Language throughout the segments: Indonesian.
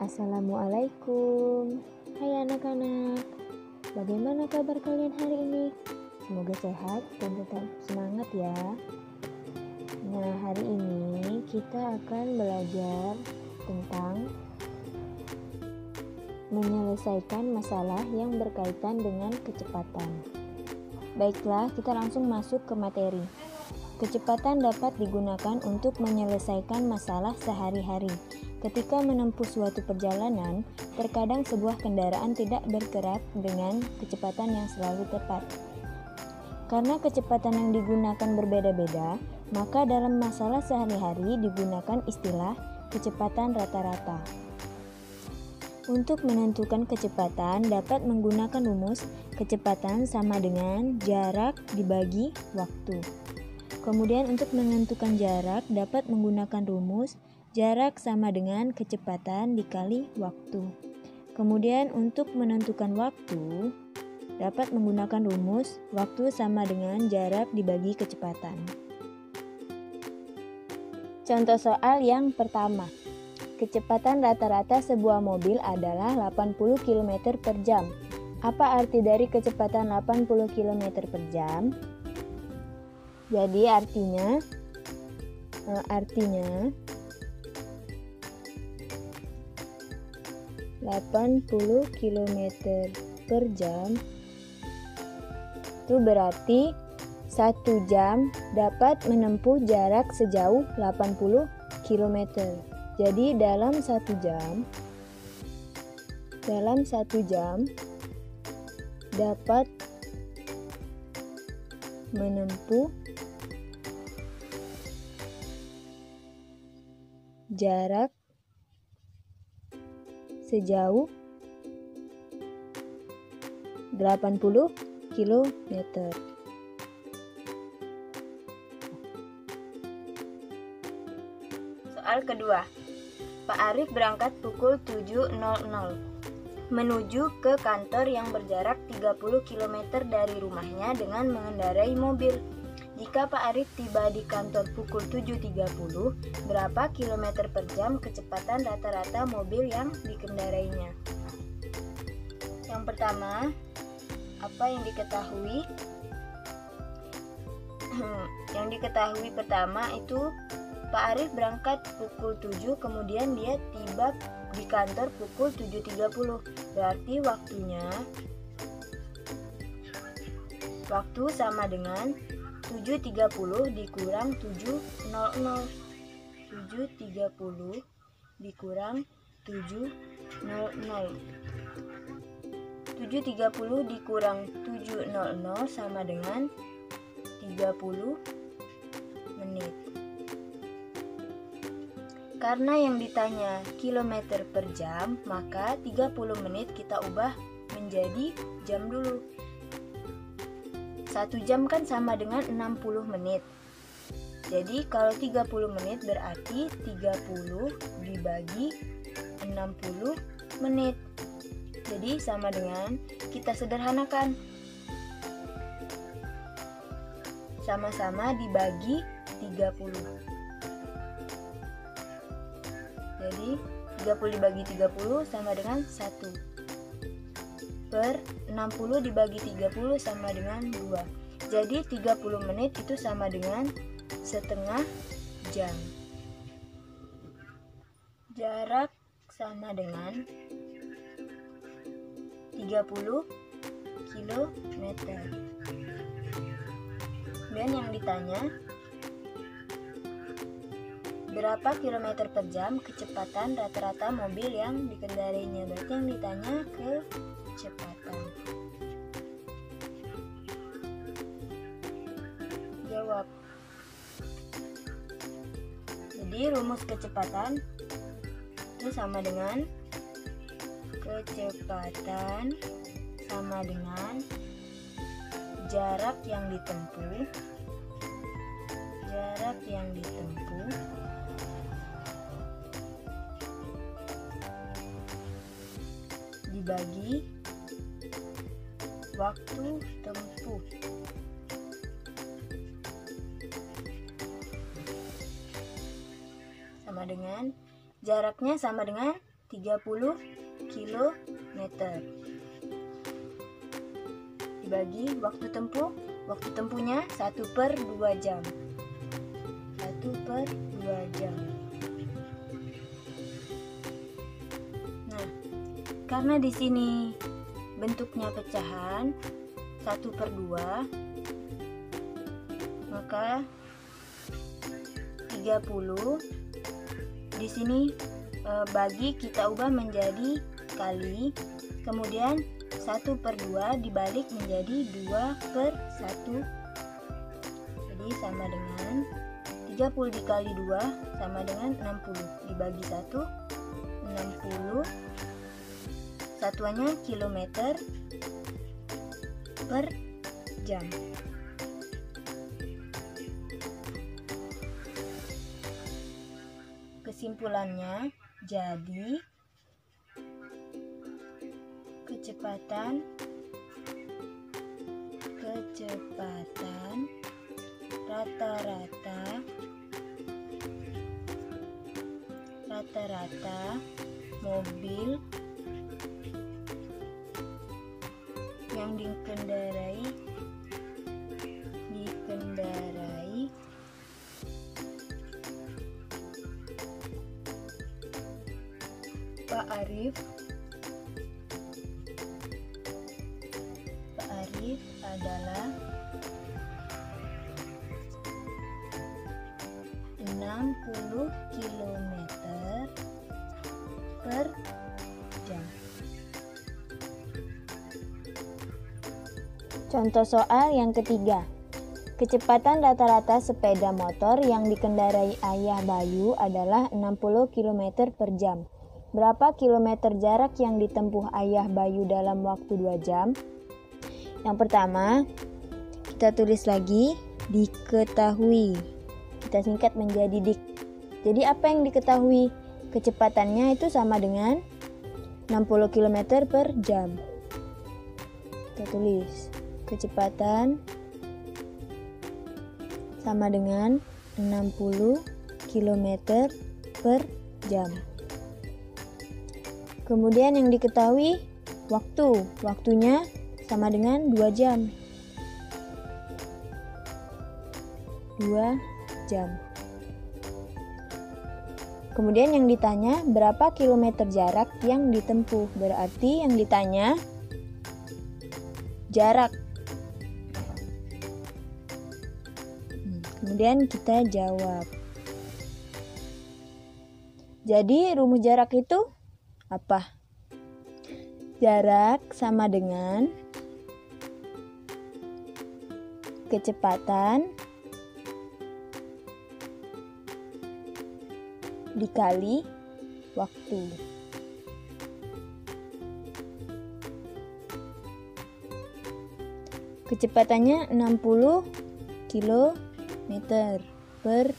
Assalamualaikum. Hai anak-anak, bagaimana kabar kalian hari ini? Semoga sehat dan tetap semangat ya. Nah, hari ini kita akan belajar tentang menyelesaikan masalah yang berkaitan dengan kecepatan. Baiklah, kita langsung masuk ke materi. Kecepatan dapat digunakan untuk menyelesaikan masalah sehari-hari. Ketika menempuh suatu perjalanan, terkadang sebuah kendaraan tidak bergerak dengan kecepatan yang selalu tepat. Karena kecepatan yang digunakan berbeda-beda, maka dalam masalah sehari-hari digunakan istilah kecepatan rata-rata. Untuk menentukan kecepatan dapat menggunakan rumus kecepatan sama dengan jarak dibagi waktu. Kemudian untuk menentukan jarak dapat menggunakan rumus jarak sama dengan kecepatan dikali waktu. Kemudian untuk menentukan waktu dapat menggunakan rumus waktu sama dengan jarak dibagi kecepatan. Contoh soal yang pertama. Kecepatan rata-rata sebuah mobil adalah 80 km per jam. Apa arti dari kecepatan 80 km per jam? Jadi artinya 80 km per jam itu berarti 1 jam dapat menempuh jarak sejauh 80 km. Jadi dalam 1 jam dapat menempuh jarak sejauh 80 km. Soal kedua. Pak Arif berangkat pukul 7.00 menuju ke kantor yang berjarak 30 km dari rumahnya dengan mengendarai mobil. Jika Pak Arif tiba di kantor pukul 7.30, berapa kilometer per jam kecepatan rata-rata mobil yang dikendarainya? Yang pertama, apa yang diketahui? Yang diketahui pertama itu Pak Arif berangkat pukul 7, kemudian dia tiba di kantor pukul 7.30. Berarti waktu sama dengan 7.30 dikurang 7.00. 7.30 dikurang 7.00. 7.30 dikurang 7.00 sama dengan 30 menit. Karena yang ditanya kilometer per jam, maka 30 menit kita ubah menjadi jam dulu. 1 jam kan sama dengan 60 menit. Jadi kalau 30 menit berarti 30 dibagi 60 menit. Jadi sama dengan, kita sederhanakan. Sama-sama dibagi 30. Jadi 30 dibagi 30 sama dengan 1 per 60 dibagi 30 sama dengan 2. Jadi 30 menit itu sama dengan setengah jam. Jarak sama dengan 30 km. Dan yang ditanya, berapa kilometer per jam kecepatan rata-rata mobil yang dikendarainya? Berarti yang ditanya kecepatan. Jawab. Jadi rumus kecepatan itu sama dengan kecepatan sama dengan jarak yang ditempuh dibagi waktu tempuh. Sama dengan jaraknya sama dengan 30 kilometer. Dibagi waktu tempuhnya 1/2 jam. 1/2 jam. Nah, karena di sini bentuknya pecahan 1/2, maka 30 di sini kita ubah menjadi kali, kemudian 1/2 dibalik menjadi 2/1, jadi sama dengan 30 dikali 2 sama dengan 60, dibagi 1, 60, satuannya kilometer per jam. Kesimpulannya, jadi kecepatan rata-rata mobil yang dikendarai Pak Arif adalah 60 km per jam. Contoh soal yang ketiga. Kecepatan rata-rata sepeda motor yang dikendarai Ayah Bayu adalah 60 km per jam. Berapa kilometer jarak yang ditempuh Ayah Bayu dalam waktu 2 jam? Yang pertama, kita tulis lagi diketahui. Kita singkat menjadi dik. Jadi apa yang diketahui? Kecepatannya itu sama dengan 60 km per jam. Kita tulis kecepatan sama dengan 60 km per jam. Kemudian yang diketahui waktunya sama dengan 2 jam. 2 jam. Kemudian yang ditanya berapa kilometer jarak yang ditempuh. Berarti yang ditanya jarak. Kemudian kita jawab. Jadi rumus jarak itu apa? Jarak sama dengan kecepatan dikali waktu. Kecepatannya 60 km per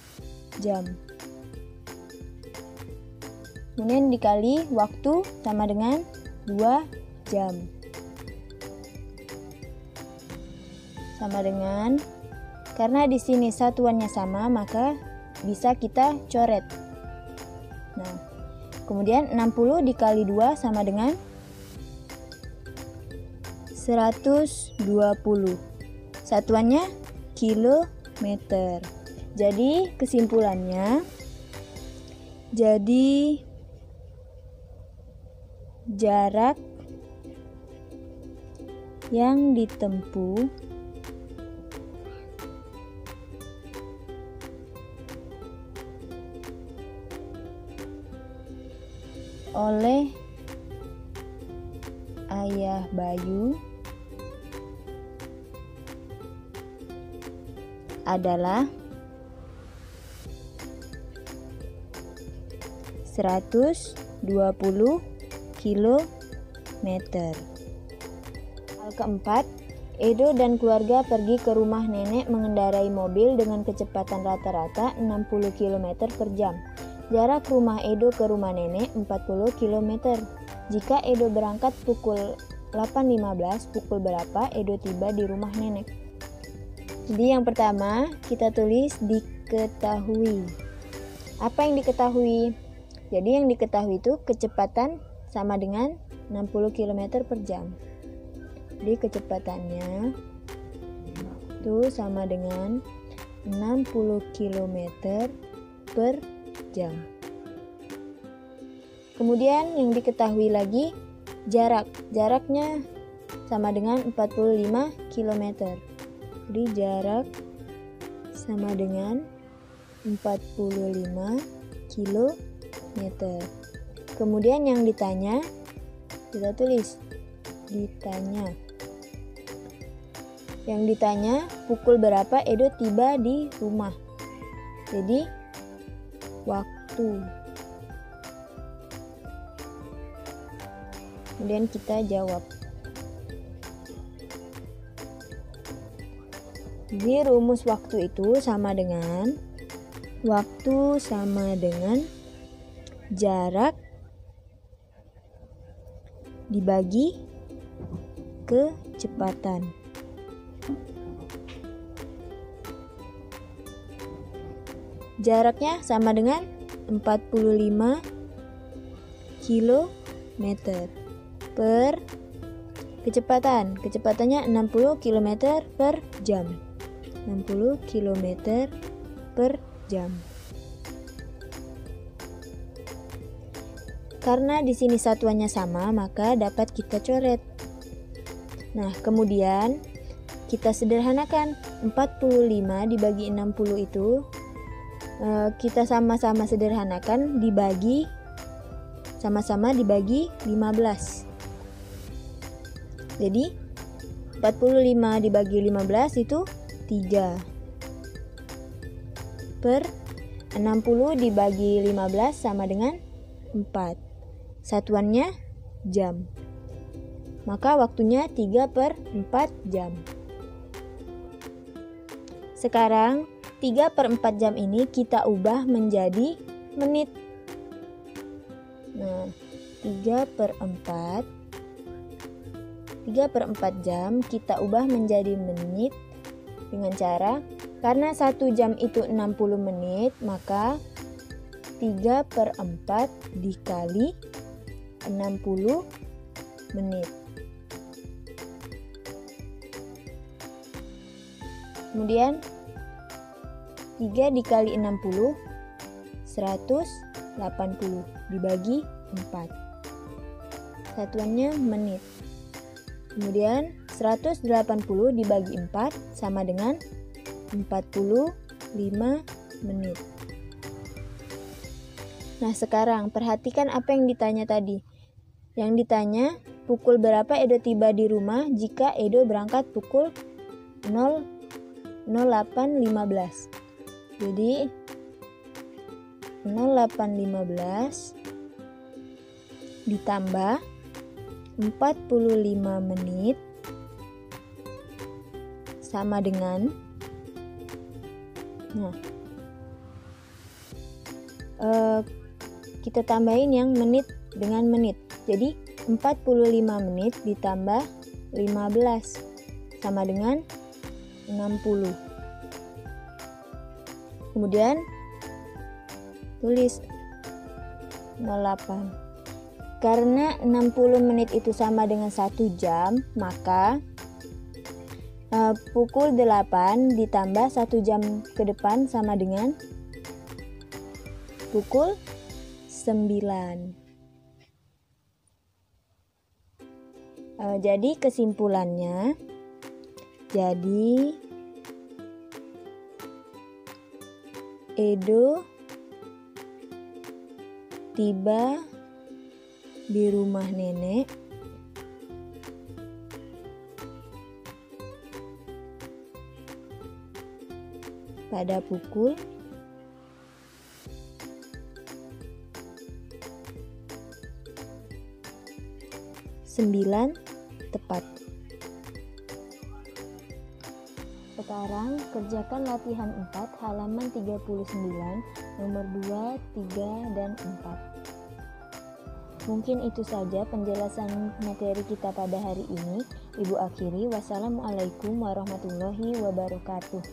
jam. Kemudian dikali waktu sama dengan 2 jam. Sama dengan, karena di sini satuannya sama, maka bisa kita coret. Nah, kemudian 60 dikali 2 sama dengan 120. Satuannya kilometer. Jadi kesimpulannya, jarak yang ditempuh oleh Ayah Bayu adalah 120 kilometer. Hal keempat, Edo dan keluarga pergi ke rumah nenek mengendarai mobil dengan kecepatan rata-rata 60 km per jam. Jarak rumah Edo ke rumah nenek 40 km. Jika Edo berangkat pukul 8.15, pukul berapa Edo tiba di rumah nenek? Jadi yang pertama kita tulis diketahui. Apa yang diketahui? Jadi yang diketahui itu kecepatan sama dengan 60 km per jam. Jadi kecepatannya itu sama dengan 60 km per jam. Kemudian yang diketahui lagi jaraknya sama dengan 45 km. Jadi jarak sama dengan 45 km. Kemudian yang ditanya, kita tulis ditanya. Yang ditanya pukul berapa Edo tiba di rumah. Jadi waktu. Kemudian kita jawab. Jadi rumus waktu itu sama dengan jarak dibagi kecepatan. Jaraknya sama dengan 45 km per kecepatan. Kecepatannya 60 km per jam. 60 km per jam. Karena di sini satuannya sama, maka dapat kita coret. Nah, kemudian kita sederhanakan. 45 dibagi 60 itu kita sama-sama sederhanakan sama-sama dibagi 15. Jadi 45 dibagi 15 itu 3 per 60 dibagi 15 sama dengan 4. Satuannya jam. Maka waktunya 3 per 4 jam. Sekarang 3 per 4 jam ini kita ubah menjadi menit. Nah, 3 per 4 jam kita ubah menjadi menit dengan cara, karena 1 jam itu 60 menit, maka 3 per 4 dikali 60 menit. Kemudian 3 dikali 60 180 dibagi 4. Satuannya menit. Kemudian 180 dibagi 4 sama dengan 45 menit. Nah, sekarang perhatikan apa yang ditanya tadi. Yang ditanya, pukul berapa Edo tiba di rumah jika Edo berangkat pukul 08.15. Jadi 08.15 ditambah 45 menit sama dengan kita tambahin yang menit dengan menit. Jadi 45 menit ditambah 15 sama dengan 60. Kemudian tulis 08. Karena 60 menit itu sama dengan 1 jam, maka pukul 8 ditambah 1 jam ke depan sama dengan pukul 9. Jadi kesimpulannya, Edo tiba di rumah nenek pada pukul 9 tepat. Sekarang kerjakan latihan 4 halaman 39 nomor 2, 3, dan 4. Mungkin itu saja penjelasan materi kita pada hari ini. Ibu akhiri, wassalamualaikum warahmatullahi wabarakatuh.